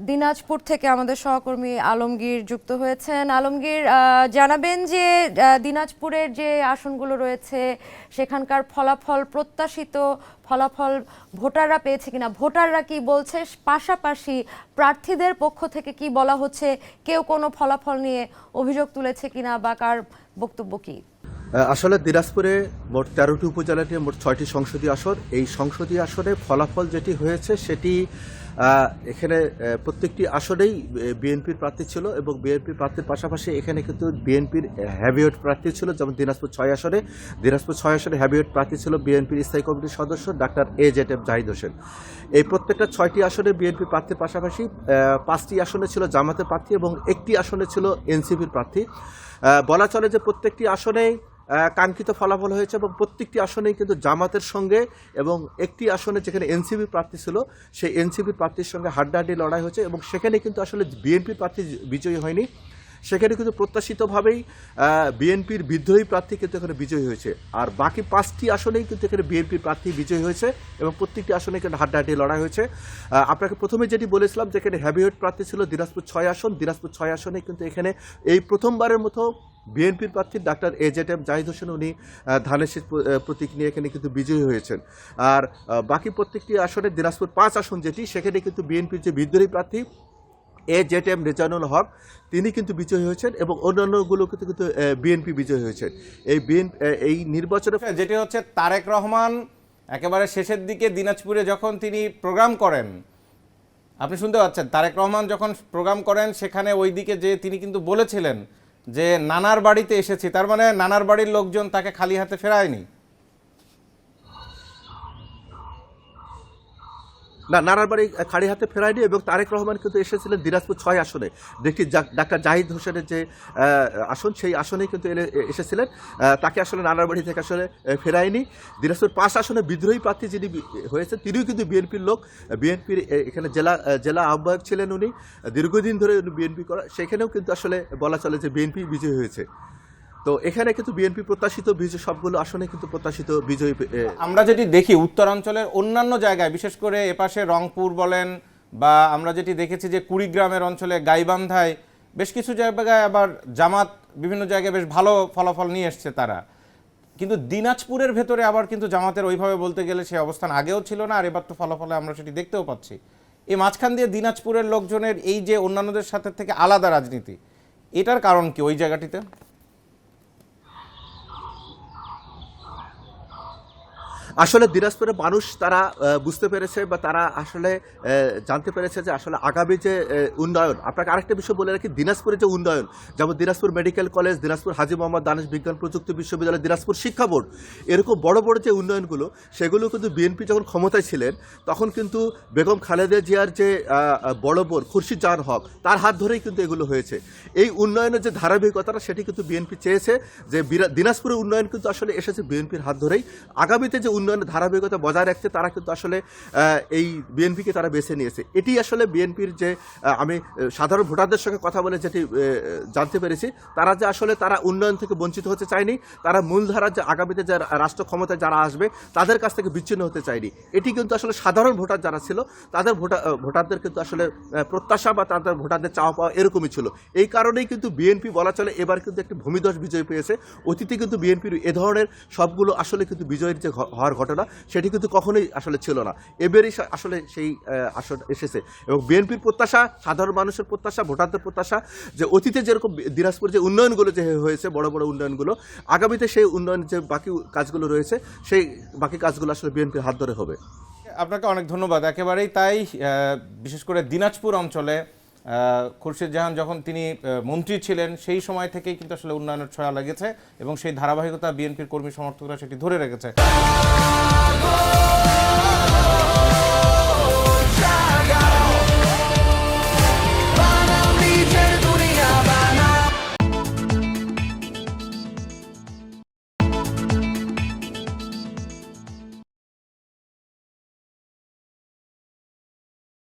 দিনাজপুর থেকে আমাদের সহকর্মী আলমগীর যুক্ত হয়েছেন। আলমগীর, জানাবেন যে দিনাজপুরের যে আসনগুলো রয়েছে সেখানকার ফলাফল, প্রত্যাশিত ফলাফল ভোটাররা পেয়েছে কিনা, ভোটাররা কি বলছে, পাশাপাশি প্রার্থীদের পক্ষ থেকে কি বলা হচ্ছে, কেউ কোনো ফলাফল নিয়ে অভিযোগ তুলেছে কিনা বা কার বক্তব্য কি? আসলে দিনাজপুরে মোট 13টি উপজেলা নিয়ে মোট 6টি সংসদীয় আসন। এই সংসদীয় আসনে ফলাফল যেটি হয়েছে সেটি এখানে প্রত্যেকটি আসনেই বিএনপির প্রার্থী ছিল এবং বিএনপির প্রার্থীর পাশাপাশি এখানে কিন্তু বিএনপির হ্যাভিওয়েট প্রার্থী ছিল। যেমন দিনাজপুর 6 আসনে হ্যাভিওয়েট প্রার্থী ছিল বিএনপির স্থায়ী কমিটির সদস্য ডাক্তার AZM জাহিদ হোসেন। এই প্রত্যেকটা 6টি আসনে বিএনপি প্রার্থীর পাশাপাশি 5টি আসনে ছিল জামাতের প্রার্থী এবং একটি আসনে ছিল এনসিপির প্রার্থী। বলা চলে যে প্রত্যেকটি আসনেই কাঙ্ক্ষিত ফলাফল হয়েছে এবং প্রত্যেকটি আসনেই কিন্তু জামাতের সঙ্গে এবং একটি আসনে যেখানে এনসিপি প্রার্থী ছিল সেই এনসিপি প্রার্থীর সঙ্গে হাড্ডাহাড্ডি লড়াই হয়েছে এবং সেখানে কিন্তু আসলে বিএনপি প্রার্থী বিজয়ী হয়নি। সেখানে কিন্তু প্রত্যাশিতভাবেই বিএনপির বিদ্রোহী প্রার্থী কিন্তু এখানে বিজয়ী হয়েছে। আর বাকি 5টি আসনেই কিন্তু এখানে বিএনপির প্রার্থী বিজয়ী হয়েছে এবং প্রত্যেকটি আসনে কিন্তু হাড্ডাহাড্ডি লড়াই হয়েছে। আপনাকে প্রথমে যেটি বলেছিলাম যে এখানে হ্যাভিওয়েট প্রার্থী ছিল দিনাজপুর 6 আসনে কিন্তু এখানে এই প্রথমবারের মতো বিএনপির প্রার্থী ডাক্তার AZM জাহিদ হোসেন উনি ধানের শীষ প্রতীক নিয়ে এখানে কিন্তু বিজয়ী হয়েছেন। আর বাকি প্রত্যেকটি আসনে দিনাজপুর 5 আসন যেটি সেখানে কিন্তু বিএনপির যে বিদ্রোহী প্রার্থী AZM রেজানুল হক তিনি কিন্তু বিজয়ী হয়েছেন এবং অন্যান্যগুলো কিন্তু বিএনপি বিজয়ী হয়েছেন। এই নির্বাচনে যেটি হচ্ছে তারেক রহমান একেবারে শেষের দিকে দিনাজপুরে যখন তিনি প্রোগ্রাম করেন, আপনি শুনতে পাচ্ছেন, তারেক রহমান যখন প্রোগ্রাম করেন সেখানে ওই দিকে যে তিনি কিন্তু বলেছিলেন যে নানার বাড়িতে এসেছি, তার মানে নানার বাড়ির লোকজন তাকে খালি হাতে ফেরায়নি। না, নানার বাড়ি খালি হাতে ফেরায়নি এবং তারেক রহমান কিন্তু এসেছিলেন দিনাজপুর 6 আসনে, দেখি ডাক্তার জাহিদ হোসেনের যে আসন সেই আসনেই কিন্তু এসেছিলেন। তাকে আসলে নানার বাড়ি থেকে আসলে ফেরায়নি। দিনাজপুর 5 আসনে বিদ্রোহী প্রার্থী যিনি হয়েছেন তিনিও কিন্তু বিএনপির লোক, বিএনপির এখানে জেলা আহ্বায়ক ছিলেন উনি, দীর্ঘদিন ধরে বিএনপি করা, সেখানেও কিন্তু আসলে বলা চলে যে বিএনপি বিজয়ী হয়েছে। তো এখানে কিন্তু বিএনপি প্রত্যাশিত বিজয়, সবগুলো আসনে কিন্তু প্রত্যাশিত বিজয়ী। আমরা যেটি দেখি উত্তরাঞ্চলের অন্যান্য জায়গায়, বিশেষ করে এপাশে রংপুর বলেন বা আমরা যেটি দেখেছি যে কুড়িগ্রামের অঞ্চলে গাইবান্ধায় বেশ কিছু জায়গায় আবার জামাত বিভিন্ন জায়গায় বেশ ভালো ফলাফল নিয়ে এসছে তারা, কিন্তু দিনাজপুরের ভেতরে আবার কিন্তু জামাতের ওইভাবে বলতে গেলে সে অবস্থান আগেও ছিল না, আর এবার তো ফলাফলে আমরা সেটি দেখতেও পাচ্ছি। এই মাঝখান দিয়ে দিনাজপুরের লোকজনের এই যে অন্যান্যদের সাথে থেকে আলাদা রাজনীতি, এটার কারণ কি ওই জায়গাটিতে? আসলে দিনাজপুরের মানুষ তারা বুঝতে পেরেছে বা তারা আসলে জানতে পেরেছে যে আসলে আগামী যে উন্নয়ন, আপনাকে আরেকটা বিষয় বলে রাখি, দিনাজপুরের যে উন্নয়ন, যেমন দিনাজপুর মেডিকেল কলেজ, দিনাজপুর হাজী মোহাম্মদ দানেশ বিজ্ঞান প্রযুক্তি বিশ্ববিদ্যালয়, দিনাজপুর শিক্ষা বোর্ড, এরকম বড় বড় যে উন্নয়নগুলো সেগুলো কিন্তু বিএনপি যখন ক্ষমতায় ছিলেন তখন কিন্তু বেগম খালেদা জিয়ার যে বড় বোন খুরশিদ জাহান হক তার হাত ধরেই কিন্তু এগুলো হয়েছে। এই উন্নয়নের যে ধারাবাহিকতাটা সেটি কিন্তু বিএনপি চেয়েছে যে দিনাজপুরের উন্নয়ন কিন্তু আসলে এসেছে বিএনপির হাত ধরেই। আগামীতে যে উন্নয়নের ধারাবাহিকতা বজায় রাখতে তারা কিন্তু আসলে এই বিএনপিকে তারা বেছে নিয়েছে। এটি আসলে বিএনপির যে আমি সাধারণ ভোটারদের সঙ্গে কথা বলে যেটি জানতে পেরেছি, তারা যে আসলে তারা উন্নয়ন থেকে বঞ্চিত হতে চায়নি, তারা মূলধারার যে আগামীতে যে রাষ্ট্র ক্ষমতায় যারা আসবে তাদের কাছ থেকে বিচ্ছিন্ন হতে চায়নি। এটি কিন্তু আসলে সাধারণ ভোটার যারা ছিল তাদের ভোটারদের কিন্তু আসলে প্রত্যাশা বা তাদের ভোটারদের চাওয়া পাওয়া এরকমই ছিল। এই কারণেই কিন্তু বিএনপি বলা চলে এবার কিন্তু একটি ভূমিধস বিজয় পেয়েছে। অতীতে কিন্তু বিএনপির এ ধরনের সবগুলো আসলে কিন্তু বিজয়ের যে হওয়ার ঘটনা সেটি কিন্তু কখনোই আসলে ছিল না, এবারই আসলে সেই আসন এসেছে। এবং বিএনপির প্রত্যাশা, সাধারণ মানুষের প্রত্যাশা, ভোটারদের প্রত্যাশা যে অতীতে যেরকম দিনাজপুর যে উন্নয়নগুলো যে হয়েছে বড় বড় উন্নয়নগুলো, আগামীতে সেই উন্নয়ন যে বাকি কাজগুলো রয়েছে সেই বাকি কাজগুলো আসলে বিএনপির হাত ধরে হবে। আপনাকে অনেক ধন্যবাদ। একেবারেই তাই, বিশেষ করে দিনাজপুর অঞ্চলে খুরশিদ জাহান যখন তিনি মন্ত্রী ছিলেন সেই সময় থেকেই কিন্তু আসলে উন্নয়নের ছোঁয়া লেগেছে এবং সেই ধারাবাহিকতা বিএনপির কর্মী সমর্থকরা সেটি ধরে রেখেছে।